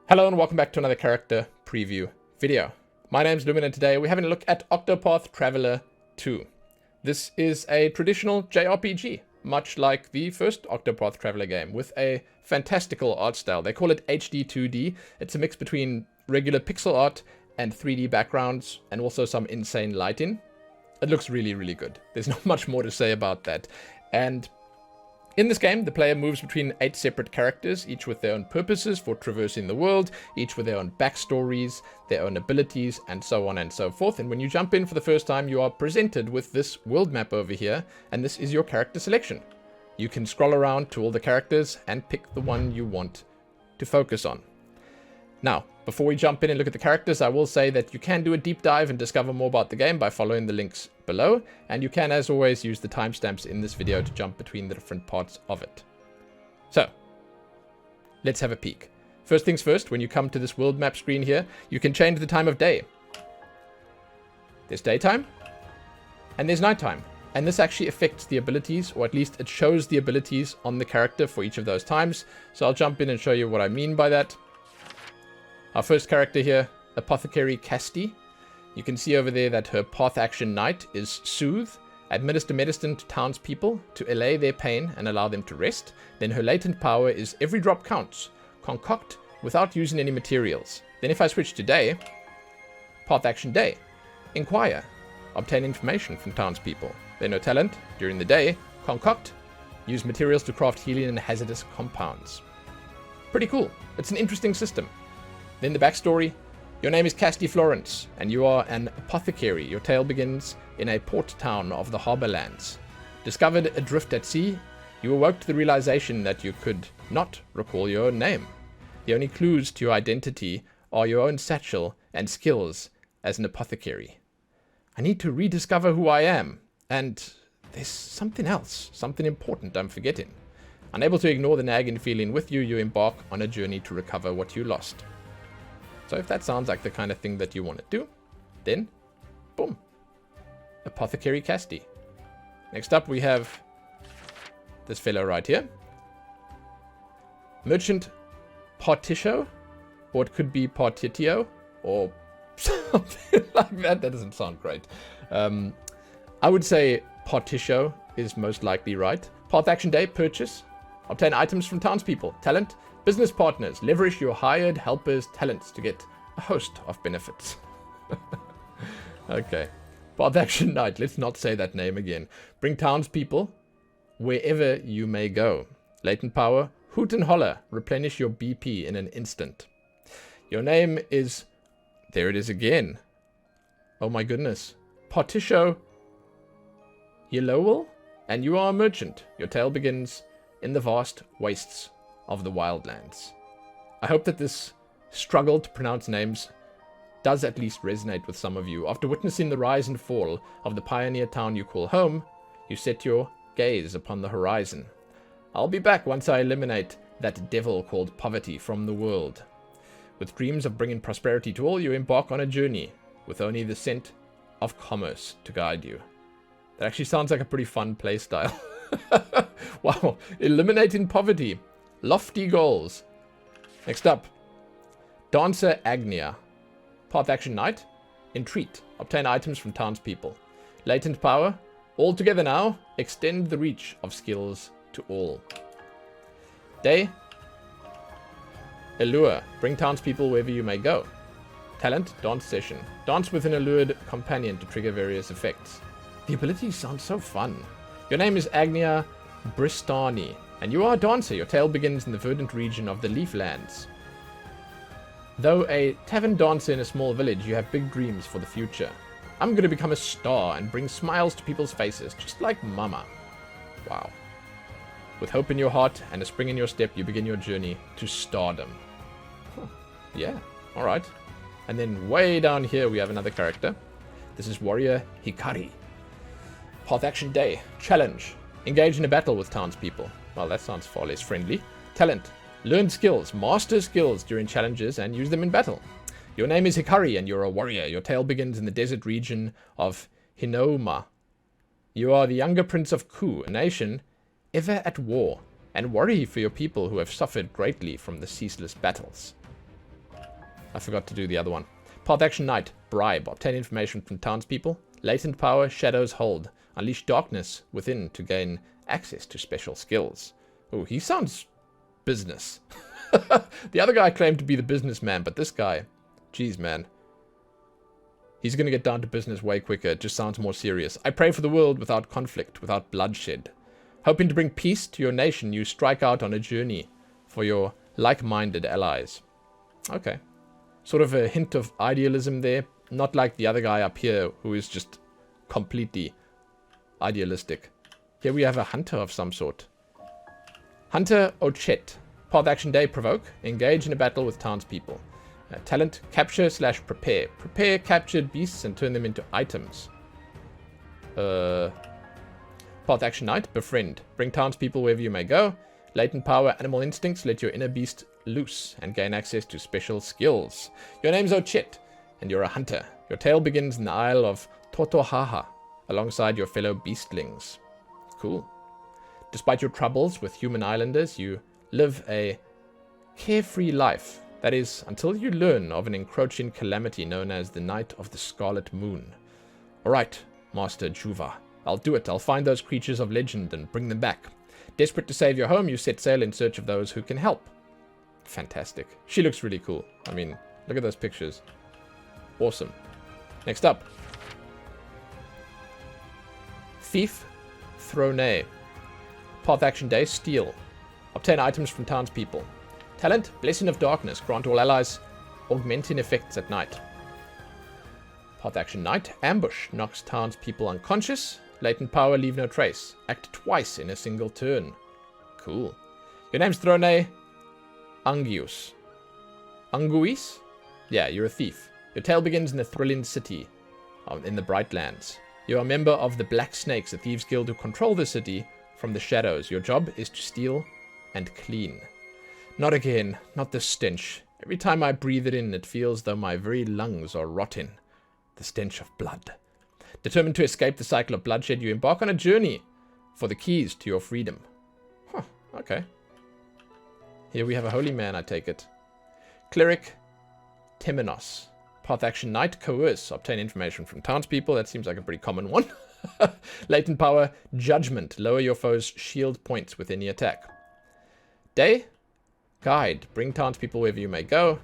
Hello and welcome back to another character preview video. My name's Lumin and today we're having a look at Octopath Traveler II. This is a traditional JRPG, much like the first Octopath Traveler game, with a fantastical art style. They call it HD 2D. It's a mix between regular pixel art and 3D backgrounds, and also some insane lighting. It looks really, really good. There's not much more to say about that. And in this game, the player moves between 8 separate characters, each with their own purposes for traversing the world, each with their own backstories, their own abilities, and so on and so forth. And when you jump in for the first time, you are presented with this world map over here, and this is your character selection. You can scroll around to all the characters and pick the one you want to focus on. Now, before we jump in and look at the characters, I will say that you can do a deep dive and discover more about the game by following the links below, and you can, as always, use the timestamps in this video to jump between the different parts of it. So, let's have a peek. First things first, when you come to this world map screen here, you can change the time of day. There's daytime, and there's nighttime. And this actually affects the abilities, or at least it shows the abilities on the character for each of those times. So I'll jump in and show you what I mean by that. Our first character here, Apothecary Castti. You can see over there that her path action knight is Soothe, administer medicine to townspeople to allay their pain and allow them to rest. Then her latent power is Every Drop Counts, concoct without using any materials. Then if I switch to day, path action day, Inquire, obtain information from townspeople. Then her talent, during the day, concoct, use materials to craft healing and hazardous compounds. Pretty cool. It's an interesting system. Then the backstory. Your name is Castti Florence, and you are an apothecary. Your tale begins in a port town of the Harborlands. Discovered adrift at sea, you awoke to the realization that you could not recall your own name. The only clues to your identity are your own satchel and skills as an apothecary. I need to rediscover who I am, and there's something else, something important I'm forgetting. Unable to ignore the nagging feeling with you, you embark on a journey to recover what you lost. So if that sounds like the kind of thing that you want to do, then, boom, Apothecary Castti. Next up we have this fellow right here. Merchant Partitio, or it could be Partitio, or something like that. That doesn't sound great. I would say Partitio is most likely right. Path action day, purchase. Obtain items from townspeople. Talent, business partners. Leverage your hired helpers' talents to get a host of benefits. Okay. Path action night. Let's not say that name again. Bring townspeople wherever you may go. Latent power, hoot and holler. Replenish your BP in an instant. Your name is... There it is again. Oh my goodness. Partitio Yellowell, and you are a merchant. Your tale begins in the vast wastes of the wildlands. I hope that this struggle to pronounce names does at least resonate with some of you. After witnessing the rise and fall of the pioneer town you call home, you set your gaze upon the horizon. I'll be back once I eliminate that devil called poverty from the world. With dreams of bringing prosperity to all, you embark on a journey with only the scent of commerce to guide you. That actually sounds like a pretty fun playstyle. Wow, eliminating poverty. Lofty goals. Next up, Dancer Agnea. Path action night, entreat. Obtain items from townspeople. Latent power, all together now. Extend the reach of skills to all. Day, allure. Bring townspeople wherever you may go. Talent, dance session. Dance with an allured companion to trigger various effects. The abilities sound so fun. Your name is Agnea Bristani, and you are a dancer. Your tale begins in the verdant region of the Leaflands. Though a tavern dancer in a small village, you have big dreams for the future. I'm going to become a star and bring smiles to people's faces, just like Mama. Wow. With hope in your heart and a spring in your step, you begin your journey to stardom. Huh. Yeah, alright. And then way down here we have another character. This is warrior Hikari. Path action day, challenge. Engage in a battle with townspeople. Well, that sounds far less friendly. Talent, learn skills, master skills during challenges and use them in battle. Your name is Hikari and you're a warrior. Your tale begins in the desert region of Hinoma. You are the younger prince of Ku, a nation ever at war, and worry for your people who have suffered greatly from the ceaseless battles. I forgot to do the other one. Path Action Knight. Bribe. Obtain information from townspeople. Latent power. Shadows hold. Unleash darkness within to gain access to special skills. Oh, he sounds business. The other guy claimed to be the businessman, but this guy, geez, man. He's going to get down to business way quicker. It just sounds more serious. I pray for the world without conflict, without bloodshed. Hoping to bring peace to your nation, you strike out on a journey for your like-minded allies. Okay. Sort of a hint of idealism there. Not like the other guy up here, who is just completely idealistic. Here we have a hunter of some sort. Hunter Ochette. Path Action Day. Provoke. Engage in a battle with townspeople. Talent, capture/prepare. Prepare captured beasts and turn them into items. Path Action Knight, befriend. Bring townspeople wherever you may go. Latent power, animal instincts, let your inner beast loose and gain access to special skills. Your name's Ochette, and you're a hunter. Your tale begins in the Isle of Totohaha, alongside your fellow beastlings. Cool. Despite your troubles with human islanders, you live a carefree life. That is, until you learn of an encroaching calamity known as the Night of the Scarlet Moon. Alright, Master Juva. I'll do it. I'll find those creatures of legend and bring them back. Desperate to save your home, you set sail in search of those who can help. Fantastic. She looks really cool. I mean, look at those pictures. Awesome. Next up. Thief Throne. Path Action Day, steal. Obtain items from townspeople. Talent, Blessing of Darkness. Grant all allies augmenting effects at night. Path Action Knight. Ambush. Knocks townspeople unconscious. Latent power, leave no trace. Act twice in a single turn. Cool. Your name's Throne Anguis. Anguis? Yeah, you're a thief. Your tale begins in the thrilling city in the Brightlands. You are a member of the Black Snakes, a thieves guild who control the city from the shadows. Your job is to steal and clean. Not again. Not the stench. Every time I breathe it in, it feels though my very lungs are rotting. The stench of blood. Determined to escape the cycle of bloodshed, you embark on a journey for the keys to your freedom. Huh, okay. Here we have a holy man, I take it. Cleric Temenos. Path Action Knight. Coerce. Obtain information from townspeople. That seems like a pretty common one. Latent power. Judgment. Lower your foe's shield points with any attack. Day. Guide. Bring townspeople wherever you may go.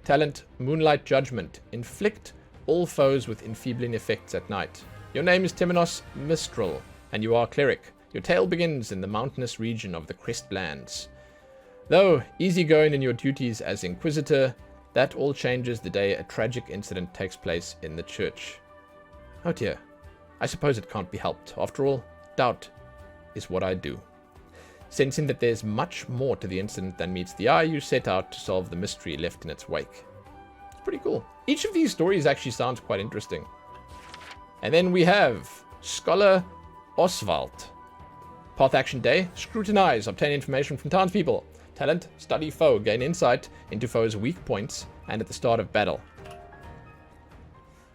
Talent. Moonlight Judgment. Inflict all foes with enfeebling effects at night. Your name is Temenos Mistral, and you are Cleric. Your tale begins in the mountainous region of the Crestlands. Though easygoing in your duties as Inquisitor, that all changes the day a tragic incident takes place in the church. Oh dear. I suppose it can't be helped. After all, doubt is what I do. Sensing that there's much more to the incident than meets the eye, you set out to solve the mystery left in its wake. It's pretty cool. Each of these stories actually sounds quite interesting. And then we have Scholar Osvald. Path Action Day. Scrutinize. Obtain information from townspeople. Talent. Study foe. Gain insight into foe's weak points and at the start of battle.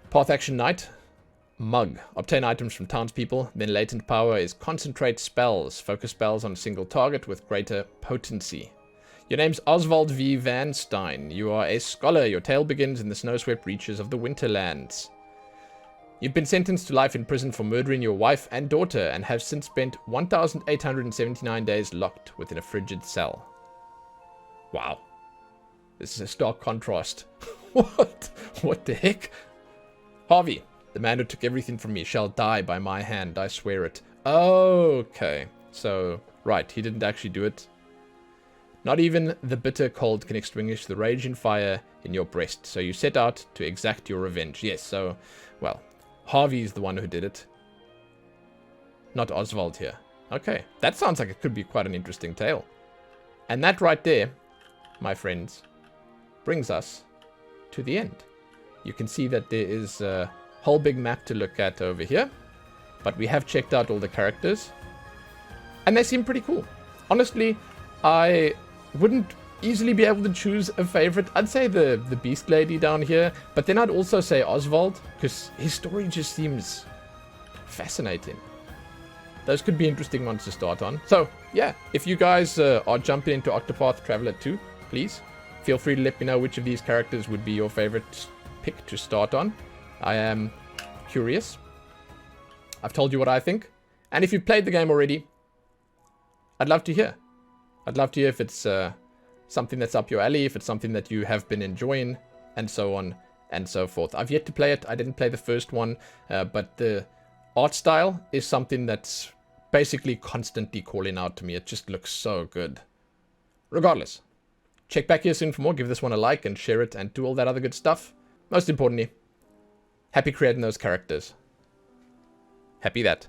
Path Action Knight. Mug. Obtain items from townspeople. Then latent power is concentrate spells. Focus spells on a single target with greater potency. Your name's Osvald V. Van Stein. You are a scholar. Your tale begins in the snow-swept reaches of the Winterlands. You've been sentenced to life in prison for murdering your wife and daughter and have since spent 1,879 days locked within a frigid cell. Wow. This is a stark contrast. What? What the heck? Harvey. The man who took everything from me shall die by my hand, I swear it. Okay. So, right, he didn't actually do it. Not even the bitter cold can extinguish the raging fire in your breast, so you set out to exact your revenge. Yes, so, well, Harvey's the one who did it. Not Osvald here. Okay, that sounds like it could be quite an interesting tale. And that right there, my friends, brings us to the end. You can see that there is a whole big map to look at over here, but we have checked out all the characters, and they seem pretty cool. Honestly, I wouldn't easily be able to choose a favorite. I'd say the Beast Lady down here, but then I'd also say Osvald, because his story just seems fascinating. Those could be interesting ones to start on. So, yeah, if you guys are jumping into Octopath Traveler 2, please Feel free to let me know which of these characters would be your favorite pick to start on. I am curious. I've told you what I think. And if you've played the game already, I'd love to hear. I'd love to hear if it's something that's up your alley, if it's something that you have been enjoying, and so on and so forth. I've yet to play it. I didn't play the first one, but the art style is something that's basically constantly calling out to me. It just looks so good. Regardless, check back here soon for more. Give this one a like and share it and do all that other good stuff. Most importantly, happy creating those characters. Happy that.